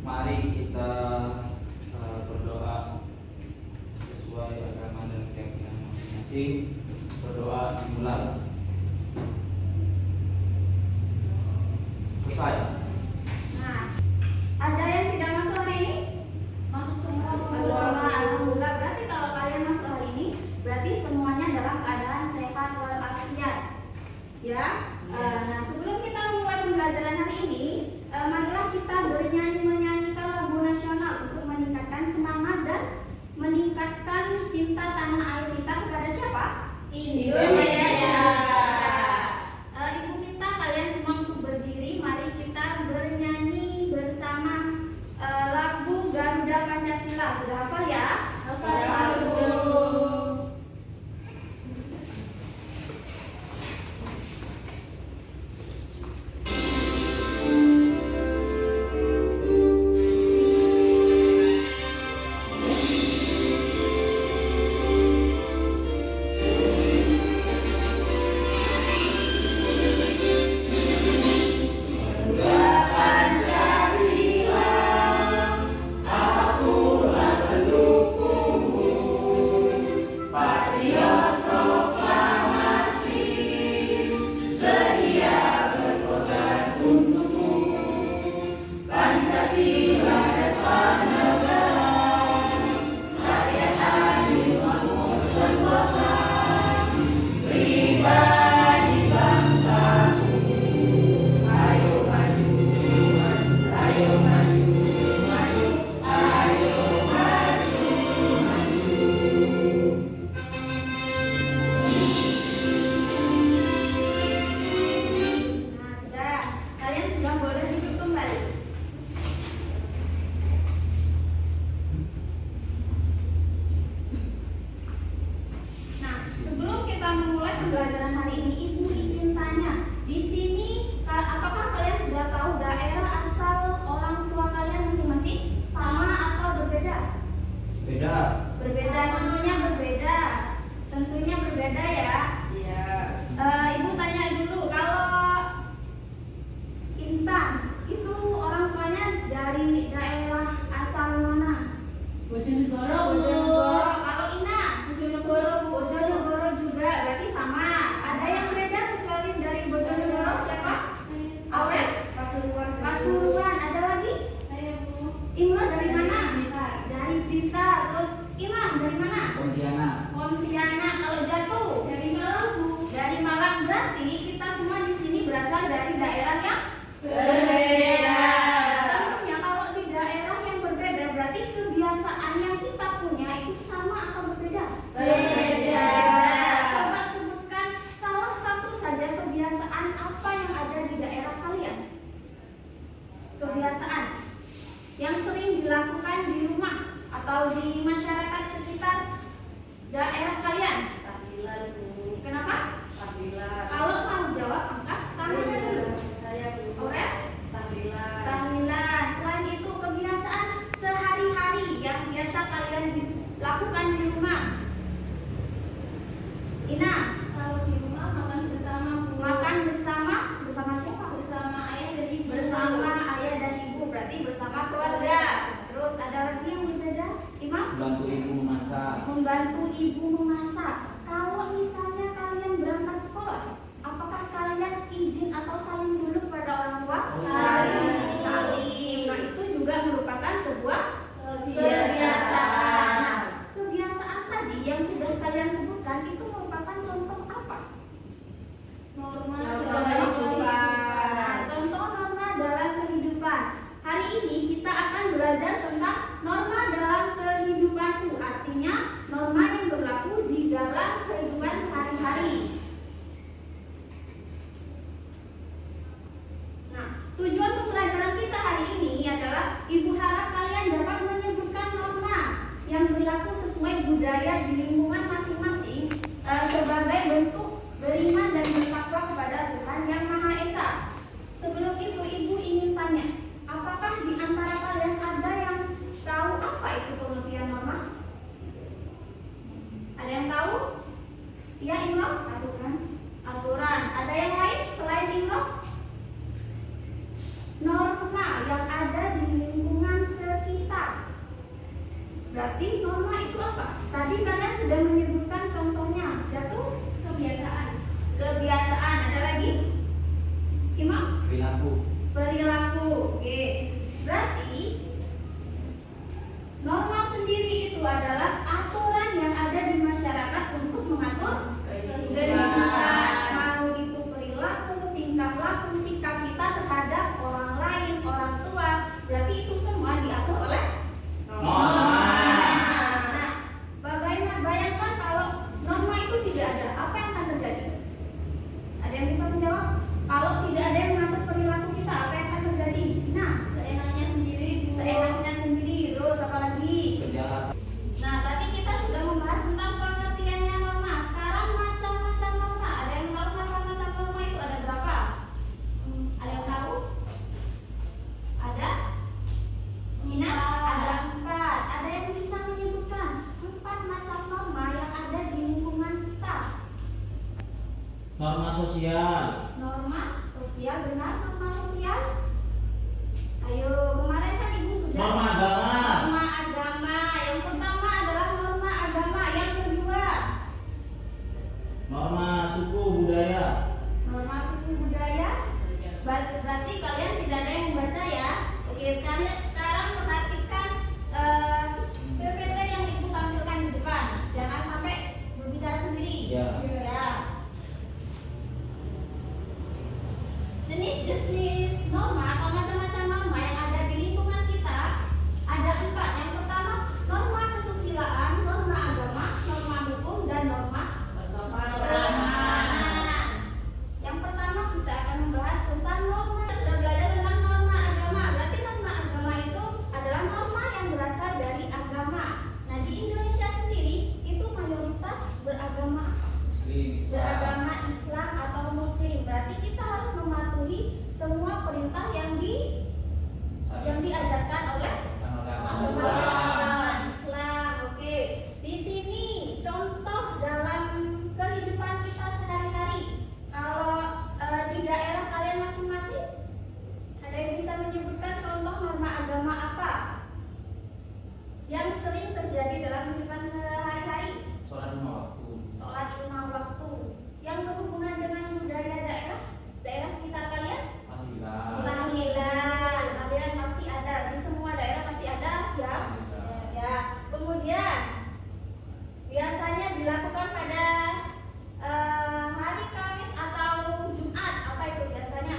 Mari kita berdoa sesuai agama dan keyakinan masing-masing. Berdoa dimulai. Selesai. Nah, ada yang tidak masuk hari ini? Masuk semua. Masuk semua. Alhamdulillah. Berarti kalau kalian masuk hari ini, berarti semuanya dalam keadaan sehat walafiat. Ya. Nah, sebelum kita memulai pembelajaran hari ini, marilah kita menyanyikan lagu nasional untuk meningkatkan semangat dan meningkatkan cinta tanah air kita kepada siapa? Indonesia. Ibu minta kalian semua untuk berdiri. Mari kita bernyanyi bersama lagu Garuda Pancasila. Sudah hafal ya? Hafal. Pembelajaran hari ini, Ibu ingin tanya, di sini apakah kalian sudah tahu daerah asal orang tua kalian masing-masing? Sama atau berbeda? Berbeda, tentunya berbeda ya. Iya. Ibu tanya dulu, kalau Intan itu orang tuanya dari daerah asal mana? Bojonegoro. Kalau Ina? Bojonegoro juga, berarti sama. Ada yang beda kecuali dari Bojonegoro siapa? Aurel? Pasuruan. Ada lagi? Saya Bu. Imron dari mana? Dari Blitar. Dari Blitar. Terus Imam dari mana? Pontianak. Kalau Jatuh? Dari Malang Bu. Dari Malang. Berarti kita semua di sini berasal dari daerah yang Berbeda. Tentunya kalau di daerah yang berbeda, berarti kebiasaan yang kita punya itu sama atau berbeda? Berbeda. Coba sebutkan salah satu saja kebiasaan apa yang ada di daerah kalian. Kebiasaan yang sering dilakukan di rumah atau di masyarakat sekitar daerah kalian. Tahlilan Bu. Kenapa? Tahlilan. Kalau mau jawab, angkat tangannya dulu. Saya Bu. Aurel? Tahlilan. Selain itu, kebiasaan sehari-hari yang biasa kalian lakukan di rumah. Ina, Kalau di rumah makan bersama Bu. makan bersama siapa? Bersama ayah dan ibu. Bersama ayah dan ibu, berarti bersama keluarga. Terus ada lagi yang berbeda, Imam? Bantu ibu memasak. Membantu ibu memasak. Kalau misalnya kalian berangkat sekolah, apakah kalian izin atau saling dulu pada orang tua? Saling. Nah, itu juga merupakan sebuah Kebiasaan. kebiasaan. berperilaku sesuai budaya di lingkungan masing-masing sebagai bentuk beriman dan bertakwa kepada Tuhan Yang Maha Esa. Sebelum itu ibu ingin tanya, apakah di antara kalian ada yang tahu apa itu pengertian norma? Ada yang tahu? Iya, Imroh? Aturan. Ada yang lain selain Imroh? Norma yang ada di lingkungan sekitar. Berarti norma itu apa? Tadi kalian sudah menyebutkan contohnya. Jatuh kebiasaan. Ada lagi? Imam? Perilaku. Oke. Berarti norma sendiri itu adalah aturan yang ada di masyarakat untuk mengatur kehidupan. Mau itu perilaku, tingkah laku, sikap kita terhadap orang lain, orang tua. Berarti itu semua diatur oleh norma. Nah, bagaimana bayangkan kalau norma itu tidak ada, apa yang akan terjadi? Ada yang bisa menjawab? Kalau tidak ada yang mengatur perilaku kita, apa yang akan terjadi? Nah, Seenaknya sendiri, Bu. seenaknya sendiri. Terus apa lagi? Penjahat. Nah, tadi kita sudah membahas tentang pengertiannya norma. Sekarang macam-macam norma. Ada yang tahu macam-macam norma itu ada berapa? Ada yang tahu? Ada? Nina? Ada 4. Ada yang bisa menyebutkan 4 macam norma yang ada di lingkungan kita? Norma sosial. Norma sosial, benar? Norma sosial? Ayo, kemarin kan ibu sudah. Norma agama. Norma agama. Yang pertama adalah norma agama. Yang kedua, Norma suku budaya. norma suku budaya. Berarti kalian tidak ada yang membaca ya. Oke, sekarang perhatikan PPT yang ibu tampilkan di depan. Jangan sampai berbicara sendiri. Ya. Ya. Jenis-jenis norma atau macam-macam norma yang ada di lingkungan kita ada 4. Yang pertama, norma kesusilaan, norma agama, norma hukum, dan norma kesopanan. Yang pertama kita akan membahas tentang norma. Sudah belajar tentang norma agama. Berarti norma agama itu adalah norma yang berasal dari agama. Nah, di Indonesia sendiri itu mayoritas beragama beragama Islam atau Muslim. Berarti kita harus mematuhi semua perintah yang diajarkan oleh agama Islam. Oke. Di sini contoh dalam kehidupan kita sehari-hari. Kalau di daerah kalian masing-masing ada yang bisa menyebutkan contoh norma agama apa yang sering terjadi dalam kehidupan sehari-hari? Sholat 5 waktu. Sholat 5 waktu yang berhubungan dengan budaya daerah sekitar kalian. Tahlilan pasti ada di semua daerah, pasti ada ya. Ya. Kemudian biasanya dilakukan pada hari Kamis atau Jumat. Apa itu biasanya?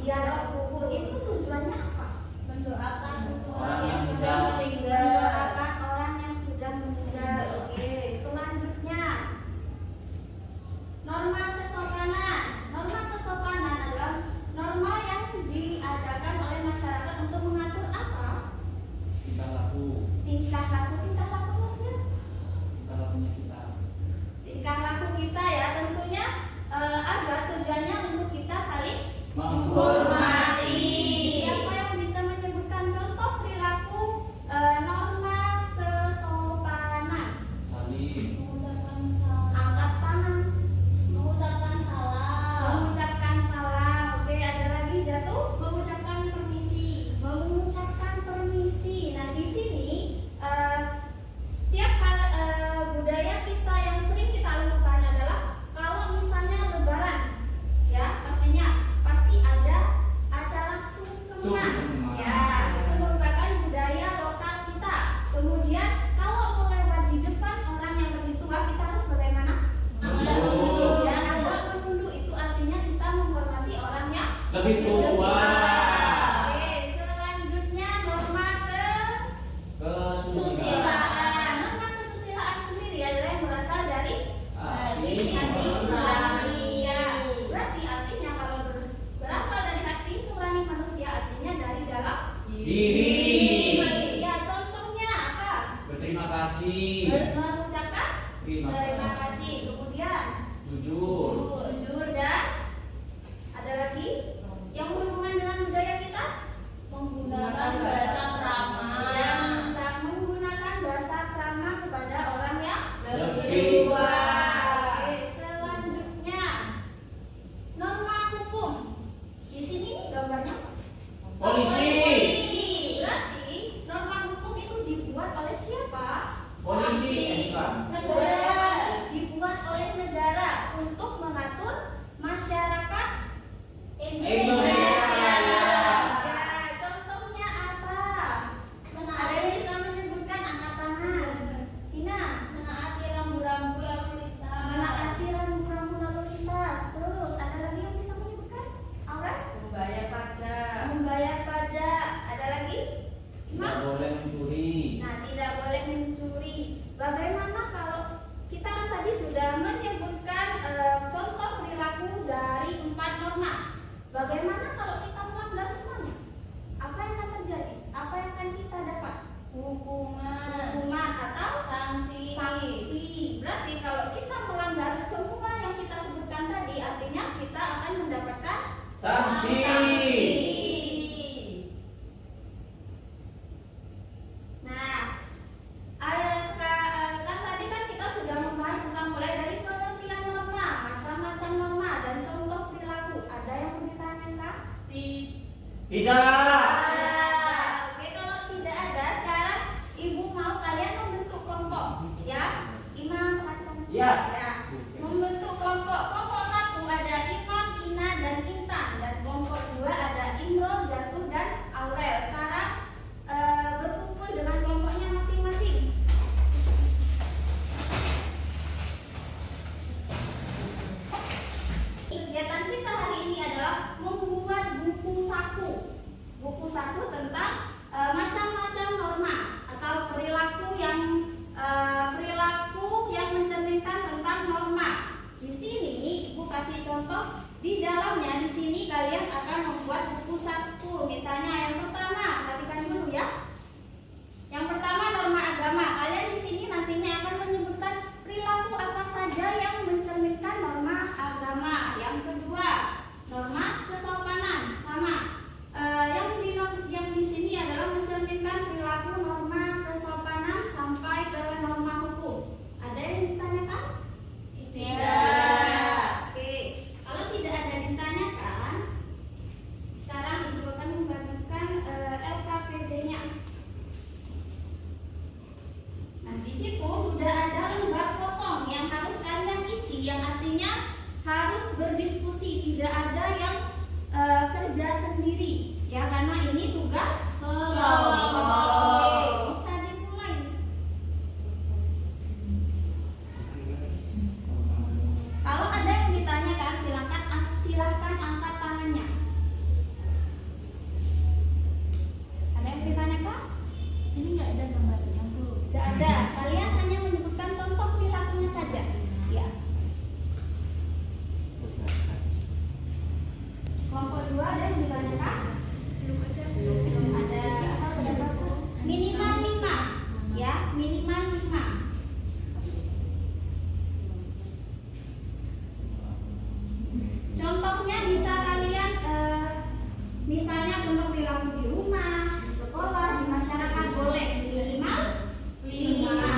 Ziarah kubur. Itu tujuannya apa? Mendoakan Orang yang yang sudah sudah meninggal. Mendoakan orang yang sudah meninggal. Oke. Selanjutnya, norma kesopanan. Norma kesopanan adalah norma yang diadakan oleh masyarakat untuk mengatur apa? Tingkah laku. Tingkah laku Mesir. Tingkah lakunya kita. Tingkah laku kita ya, tentunya agar tujuannya untuk kita saling menghormati. Siapa yang bisa menyebutkan contoh perilaku norma kesopanan? Saling. Mengucapkan salam. Angkat tangan, Mengucapkan salam. mengucapkan salam. Oke, ada lagi jatuh? Mengucapkan permisi. Mengucapkan permisi. Nah, di sini setiap hal budaya kita yang sering kita lakukan adalah kalau misalnya Lebaran, ya pastinya pasti ada acara sungkeman. Ya, itu merupakan budaya lokal kita. Kemudian kalau mau lewat di depan orang yang lebih tua, kita harus bagaimana? Menunduk. Ya, agak menunduk itu artinya kita menghormati orang yang Lebih tua. Oke, selanjutnya norma Kesusilaan. kesusilaan. Norma kesusilaan sendiri adalah yang berasal dari hati nurani manusia. Berarti artinya kalau berasal dari hati nurani manusia, artinya dari dalam Diri. manusia. Contohnya apa? Berterima kasih. kasih. Mengucapkan terima kasih. Kemudian Jujur. jujur dan ada lagi yang berhubungan dengan budaya kita. Menggunakan bahasa krama. Menggunakan bahasa krama kepada orang yang Lebih tua. Oke, selanjutnya norma hukum. Di sini gambarnya Polisi. Berarti norma hukum itu dibuat oleh siapa? Polisi. Bukan. Negara. Dibuat oleh negara untuk mengatur masyarakat Indonesia. Ya, contohnya apa? Ada yang bisa menyebutkan angkat tangan. Tina, Menaati rambu-rambu lalu lintas. menaati rambu-rambu lalu lintas. Terus ada lagi yang bisa menyebutkan? Aurel? Membayar pajak. Membayar pajak. Ada lagi? Tidak Imam? boleh mencuri. Nah, tidak boleh mencuri. Bagaimana kalau kita kan tadi sudah menyebutkan contoh perilaku dari 4 norma. Bagaimana kalau kita melanggar semuanya? Apa yang akan terjadi? Apa yang akan kita dapat? Hukuman atau Sanksi. sanksi. Berarti kalau kita melanggar semua yang kita sebutkan tadi, artinya kita akan mendapatkan Sanksi. Nah, kan tadi kan kita sudah membahas tentang mulai dari pengertian norma, macam-macam norma dan contoh perilaku. Ada yang mau ditanyakan? Tidak. Oke, kalau tidak ada, sekarang ibu mau kalian membentuk kelompok, ya? Imam, perhatikan. Ya. Ya. Membentuk kelompok. Kelompok 1 ada Imam, Ina, dan Intan. Dan kelompok 2 ada Imrol, Jatuh, dan Aurel. Sekarang berkumpul dengan kelompoknya masing-masing. Kegiatan kita hari ini adalah membuat buku saku. Buku saku tentang macam-macam norma atau perilaku yang mencerminkan tentang norma. Di sini ibu kasih contoh di dalamnya. Di sini kalian akan membuat buku saku. Misalnya yang pertama, perhatikan dulu ya. Yang pertama norma agama. Kalian di sini nantinya akan menyebutkan perilaku apa saja yang mencerminkan norma agama. Yang kedua, norma kesopanan sama. Yang di sini adalah mencerminkan perilaku norma kesopanan sampai ke norma hukum. Ada yang ditanyakan? Tidak. Oke. Kalau tidak ada ditanyakan, sekarang ibu akan membagikan LKPD-nya. Nah, di situ sudah ada lembar kosong yang harus kalian isi, yang artinya harus berdiskusi, tidak ada yang kerja sendiri, ya, karena ini tugas kelompok. Oke, bisa dimulai. Kalau ada yang ditanyakan, silahkan angkat tangannya. Ada yang ditanyakan? Ini nggak ada gambarnya, Bu. Tidak ada. Kalian hanya menyebutkan contoh perilakunya saja. Ya. Kelompok 2 ada yang ditanyakan? Belum ada. Minimal 5. Ya, minimal 5. Contohnya bisa kalian misalnya contoh perilaku di rumah, di sekolah, di masyarakat boleh minimal 5.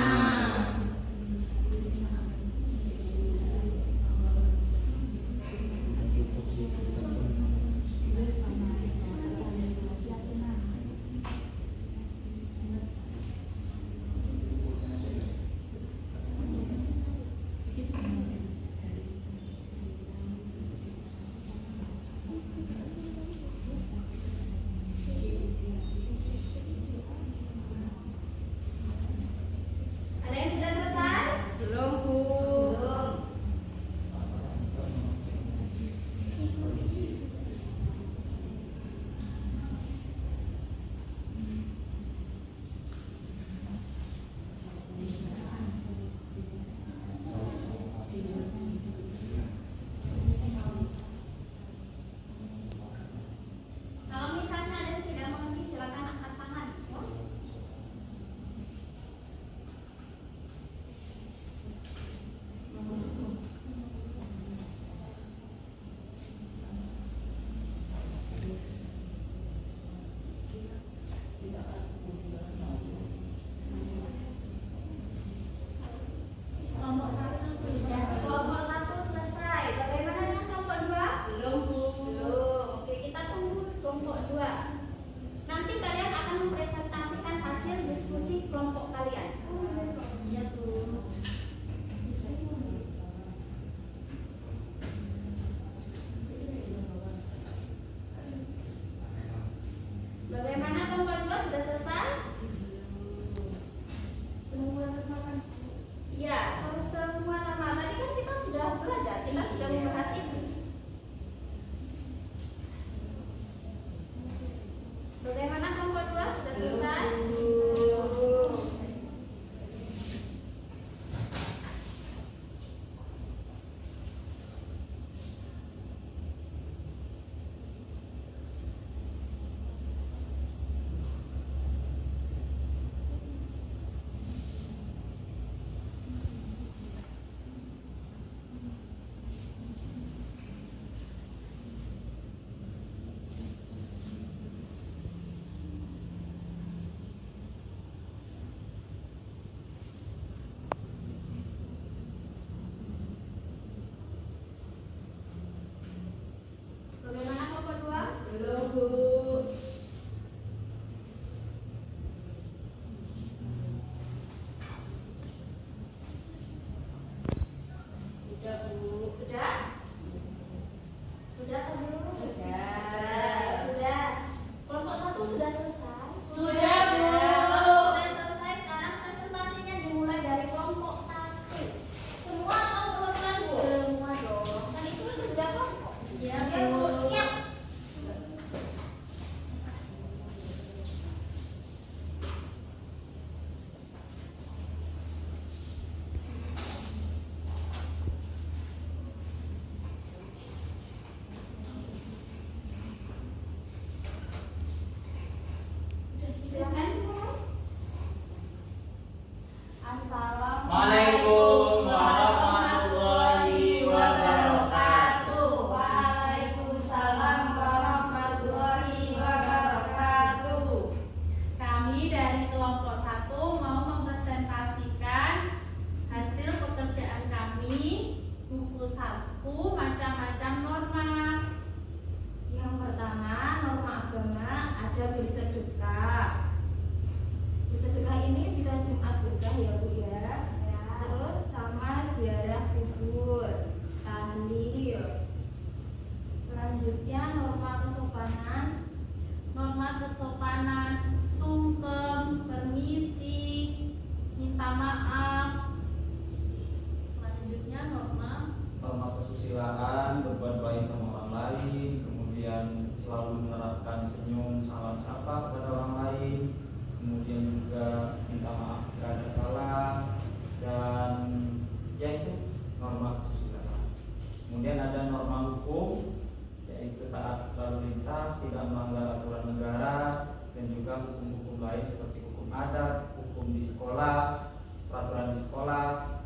di sekolah, peraturan di sekolah,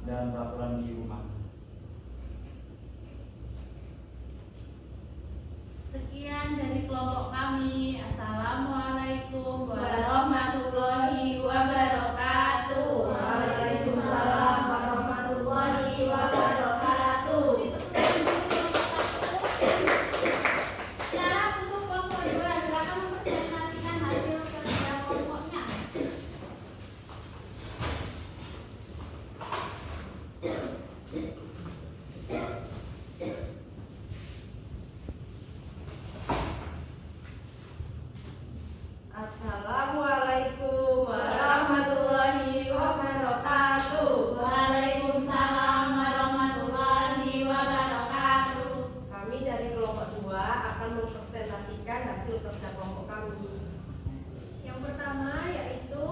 dan peraturan di rumah. Sekian dari kelompok kami. Assalamualaikum warahmatullahi wabarakatuh. Waalaikumsalam warahmatullahi wabarakatuh. Sekarang untuk kelompok 2, silakan mempresentasikan hasil kerja kelompoknya. Assalamualaikum warahmatullahi wabarakatuh. Waalaikumsalam warahmatullahi wabarakatuh. Kami dari kelompok 2 akan mempresentasikan hasil kerja kelompok kami. Yang pertama yaitu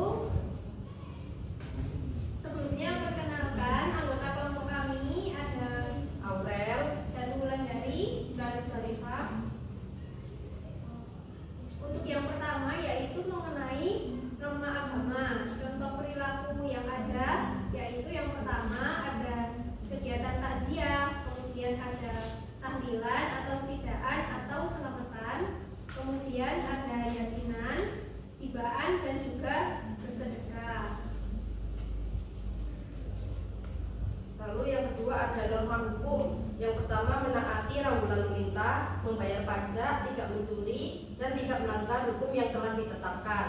sebelumnya perkenalkan anggota kelompok kami ada Aurel, Wulandari, Baris Salifah. Untuk yang pertama yaitu mengenai norma agama. Contoh perilaku yang ada yaitu yang pertama ada kegiatan takziah, kemudian ada tahlilan atau bidaan atau selamatan, kemudian ada yasinan, tibaan dan juga bersedekah. lalu yang kedua ada norma hukum. Yang pertama menaati rambu lalu lintas, membayar pajak, tidak mencuri, dan tidak melanggar hukum yang telah ditetapkan.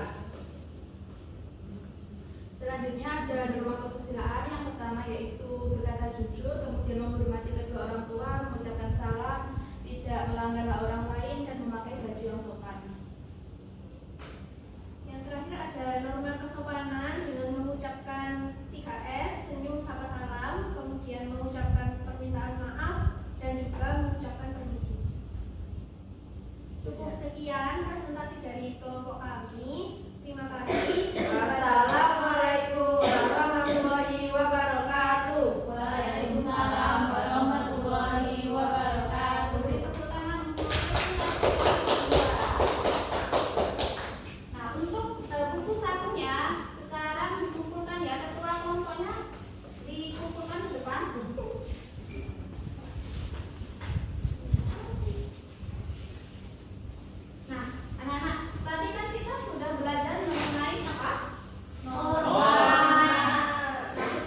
Selanjutnya ada norma kesusilaan. Yang pertama yaitu berkata jujur, kemudian menghormati kedua orang tua, mengucapkan salam, tidak melanggar hak orang lain, dan memakai baju yang sopan. Yang terakhir ada norma kesopanan dengan mengucapkan 3S, senyum, sapa, salam, kemudian mengucapkan permintaan maaf dan juga mengucapkan permisi. Cukup sekian presentasi dari kelompok kami. Terima kasih. Assalamualaikum warahmatullahi wabarakatuh. Waalaikumsalam warahmatullahi wabarakatuh. Beri tepuk tangan untuk Nah, untuk buku sakunya sekarang dikumpulkan ya, ketua kelompoknya dikumpulkan ke depan. Nah, anak-anak, tadi kan kita sudah belajar mengenai apa? Norma.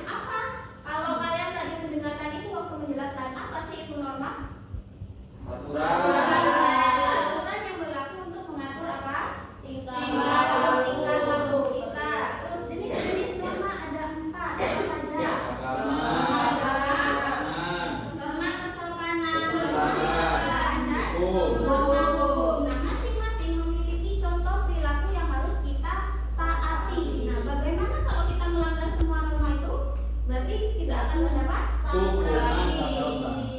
Apa? Kalau kalian tadi mendengarkan itu waktu menjelaskan apa sih itu norma? Peraturan. Aturan yang berlaku untuk mengatur apa? Tingkah Tingkah laku kita. Terus jenis-jenis norma ada 4. Apa saja? Agama. Norma kesopanan, Kesopanan. dan Hukum. norma hukum. Nah, masing-masing memiliki contoh perilaku yang harus kita taati. Nah, bagaimana kalau kita melanggar semua norma itu? Berarti tidak akan mendapat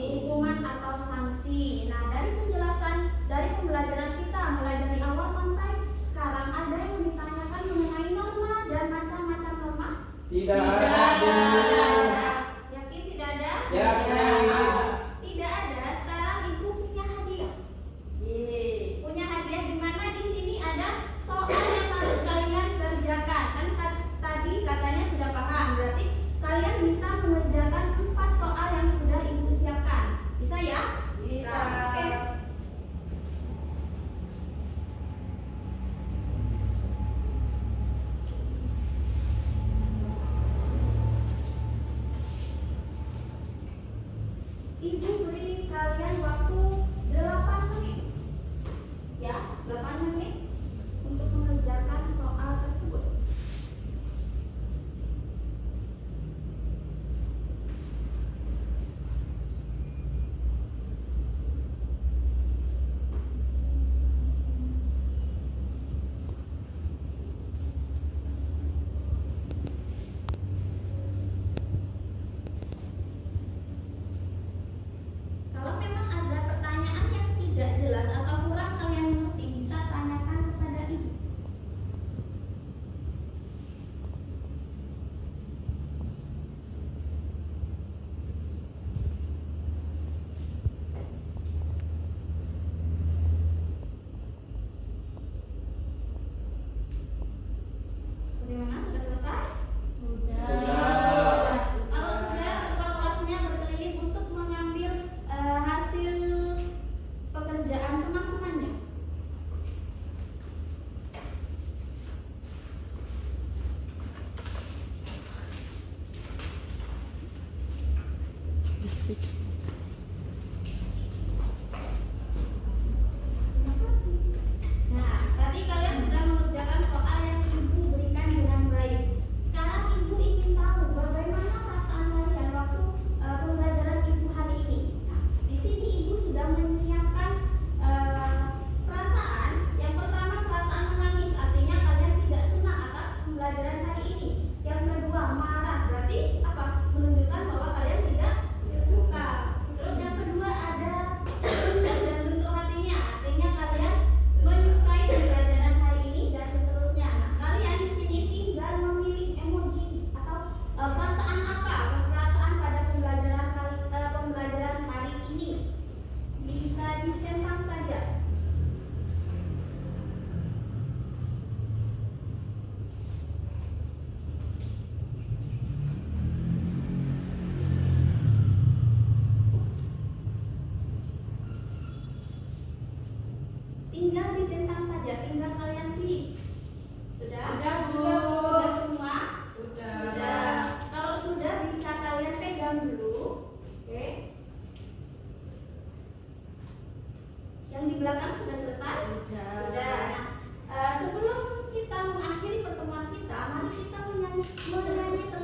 hukuman atau sanksi. Nah, dari penjelasan, dari pembelajaran kita mulai dari awal sampai sekarang, ada yang ditanyakan mengenai norma dan macam-macam norma? Tidak ada. Yakin tidak ada? Yakin. Kalau tidak ada, sekarang ibu punya hadiah. Yeay. Punya hadiah di mana di sini ada soal yang harus kalian kerjakan. Kan tadi katanya sudah paham, berarti kalian bisa mengerjakan 4 soal yang sudah ibu siapkan. Bisa ya? Bisa. Oke.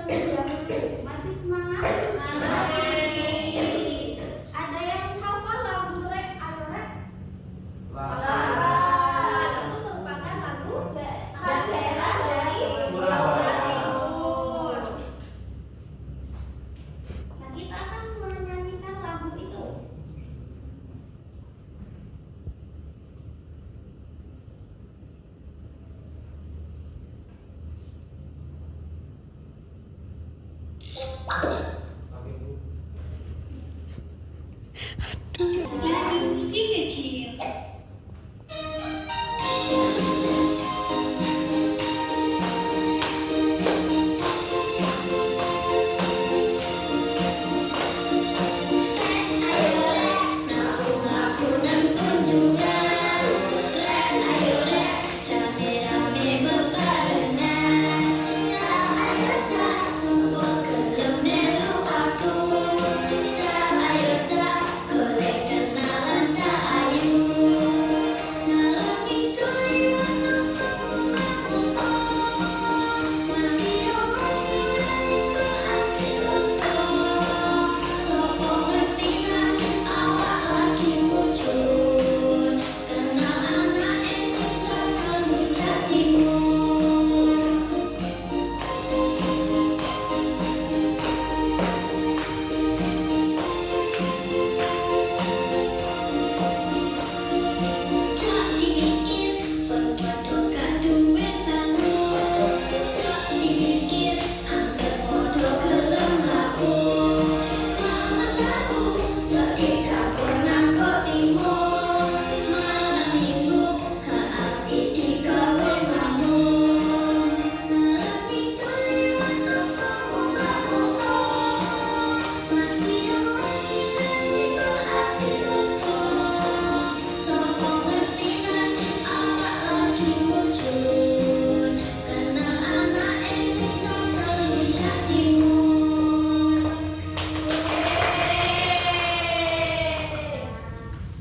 terlebih dahulu. Masih semangat? Masih. Ada yang hafal lagu Rek Ayo Rek? Itu merupakan lagu daerah dari Jawa Timur. Nah, kita akan menyanyikan lagu itu. Oke, Bu. Si kecil.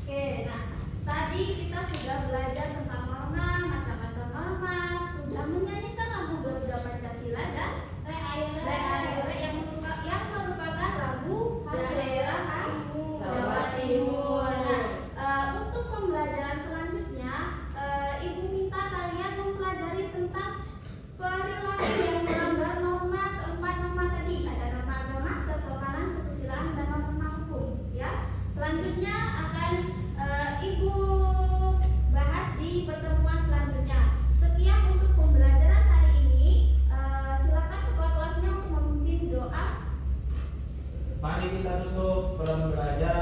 Oke, nah tadi kita sudah belajar tentang norma, macam-macam norma, sudah menyanyikan lagu Garuda Pancasila dan Rek Ayo Rek yang merupakan lagu daerah khas Jawa Timur. Nah, untuk pembelajaran selanjutnya, Ibu minta kalian mempelajari tentang perilaku yang melanggar norma keempat norma tadi. Ada norma agama, kesopanan, kesusilaan, dan norma hukum. Ya, selanjutnya akan Ibu bahas di pertemuan selanjutnya. Sekian untuk pembelajaran hari ini. Silakan ketua kelasnya untuk memimpin doa. Mari kita tutup pembelajaran